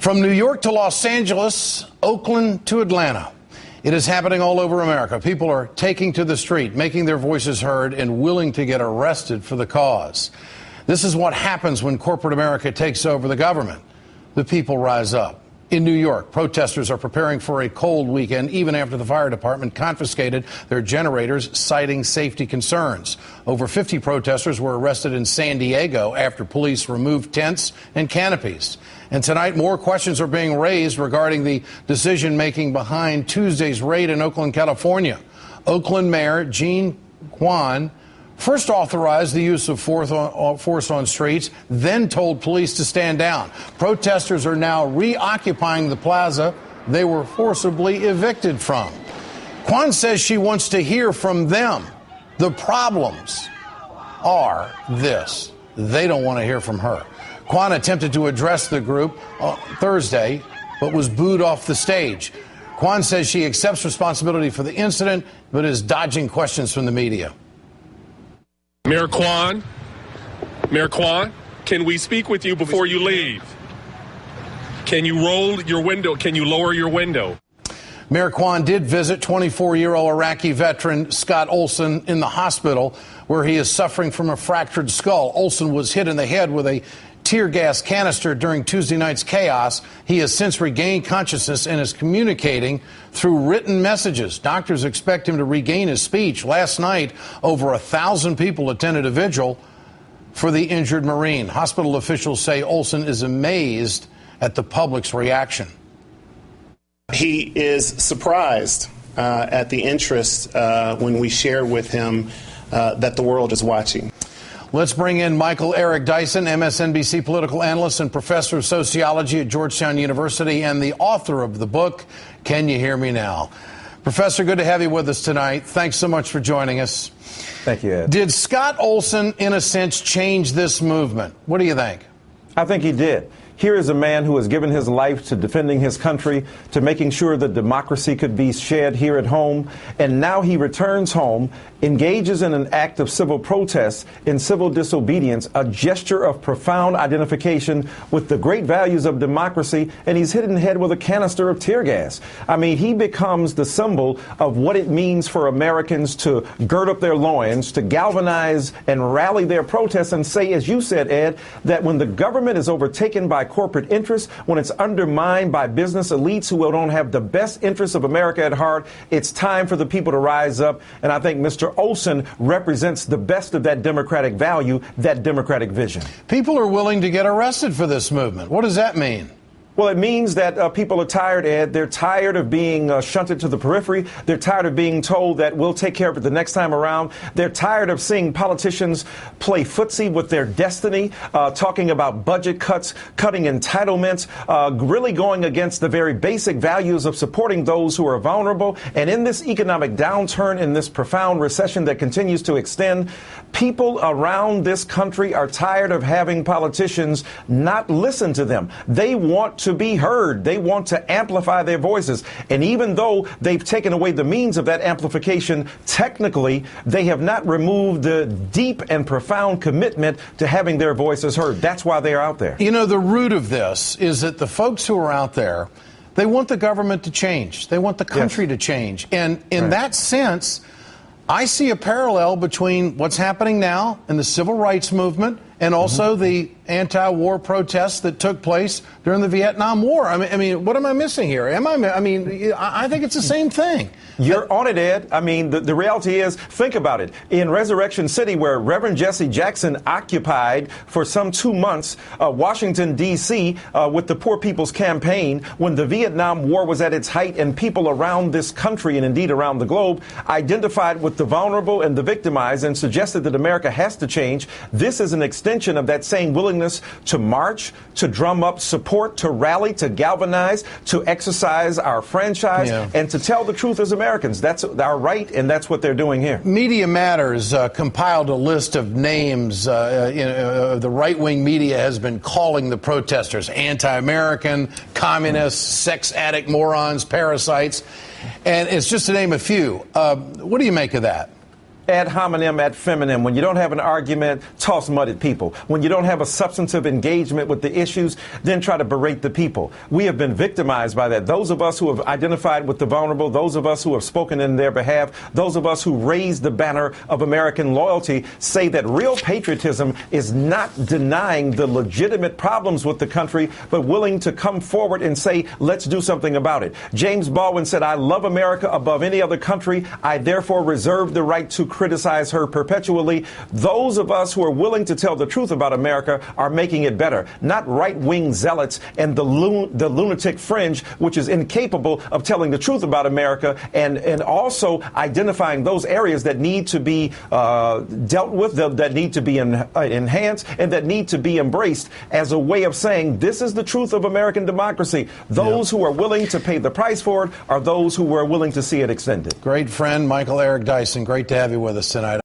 From New York to Los Angeles, Oakland to Atlanta, it is happening all over America. People are taking to the street, making their voices heard, and willing to get arrested for the cause. This is what happens when corporate America takes over the government. The people rise up. In New York, protesters are preparing for a cold weekend, even after the fire department confiscated their generators, citing safety concerns. Over 50 protesters were arrested in San Diego after police removed tents and canopies. And tonight, more questions are being raised regarding the decision-making behind Tuesday's raid in Oakland, California. Oakland Mayor Jean Quan first authorized the use of force on streets, then told police to stand down. Protesters are now reoccupying the plaza they were forcibly evicted from. Quan says she wants to hear from them. The problems are this. They don't want to hear from her. Quan attempted to address the group Thursday, but was booed off the stage. Quan says she accepts responsibility for the incident, but is dodging questions from the media. Mayor Quan, can we speak with you before you leave? Can you roll your window? Can you lower your window? Mayor Quan did visit 24-year-old Iraqi veteran Scott Olson in the hospital, where he is suffering from a fractured skull. Olson was hit in the head with a tear gas canister during Tuesday night's chaos. He has since regained consciousness and is communicating through written messages. Doctors expect him to regain his speech. Last night, over 1,000 people attended a vigil for the injured Marine. Hospital officials say Olson is amazed at the public's reaction. He is surprised at the interest when we share with him that the world is watching. Let's bring in Michael Eric Dyson, MSNBC political analyst and professor of sociology at Georgetown University and the author of the book, Can You Hear Me Now? Professor, good to have you with us tonight. Thanks so much for joining us. Thank you, Ed. Did Scott Olson, in a sense, change this movement? What do you think? I think he did. Here is a man who has given his life to defending his country, to making sure that democracy could be shared here at home. And now he returns home, engages in an act of civil protest, in civil disobedience, a gesture of profound identification with the great values of democracy, and he's hit in the head with a canister of tear gas. I mean, he becomes the symbol of what it means for Americans to gird up their loins, to galvanize and rally their protests and say, as you said, Ed, that when the government is overtaken by corporate interests, when it's undermined by business elites who don't have the best interests of America at heart, it's time for the people to rise up. And I think Mr. Olson represents the best of that democratic value, that democratic vision. People are willing to get arrested for this movement. What does that mean? Well, it means that people are tired, Ed. They're tired of being shunted to the periphery. They're tired of being told that we'll take care of it the next time around. They're tired of seeing politicians play footsie with their destiny, talking about budget cuts, cutting entitlements, really going against the very basic values of supporting those who are vulnerable. And in this economic downturn, in this profound recession that continues to extend, people around this country are tired of having politicians not listen to them. They want to be heard. They want to amplify their voices. And even though they've taken away the means of that amplification, technically, they have not removed the deep and profound commitment to having their voices heard. That's why they're out there. You know, the root of this is that the folks who are out there, they want the government to change. They want the country to change. And in that sense, I see a parallel between what's happening now in the civil rights movement and also the anti-war protests that took place during the Vietnam War. I mean, what am I missing here? I think it's the same thing. You're on it, Ed. I mean, the reality is, think about it. In Resurrection City, where Reverend Jesse Jackson occupied for some 2 months, Washington, D.C., with the Poor People's Campaign, when the Vietnam War was at its height and people around this country and indeed around the globe identified with the vulnerable and the victimized and suggested that America has to change, this is an extension of that same willingness to march, to drum up support, to rally, to galvanize, to exercise our franchise, and to tell the truth as Americans. That's our right, and that's what they're doing here. Media Matters compiled a list of names the right-wing media has been calling the protesters: anti-American, communists, sex addict morons, parasites, and it's just to name a few. What do you make of that? ad hominem, ad feminem. When you don't have an argument, toss mud at people. When you don't have a substantive engagement with the issues, then try to berate the people. We have been victimized by that. Those of us who have identified with the vulnerable, those of us who have spoken in their behalf, those of us who raised the banner of American loyalty say that real patriotism is not denying the legitimate problems with the country, but willing to come forward and say, let's do something about it. James Baldwin said, I love America above any other country. I therefore reserve the right to criticize her perpetually. Those of us who are willing to tell the truth about America are making it better, not right-wing zealots and the lunatic fringe, which is incapable of telling the truth about America and also identifying those areas that need to be dealt with, that need to be enhanced, and that need to be embraced as a way of saying this is the truth of American democracy. Those who are willing to pay the price for it are those who are willing to see it extended. Great friend, Michael Eric Dyson. Great to have you with us tonight.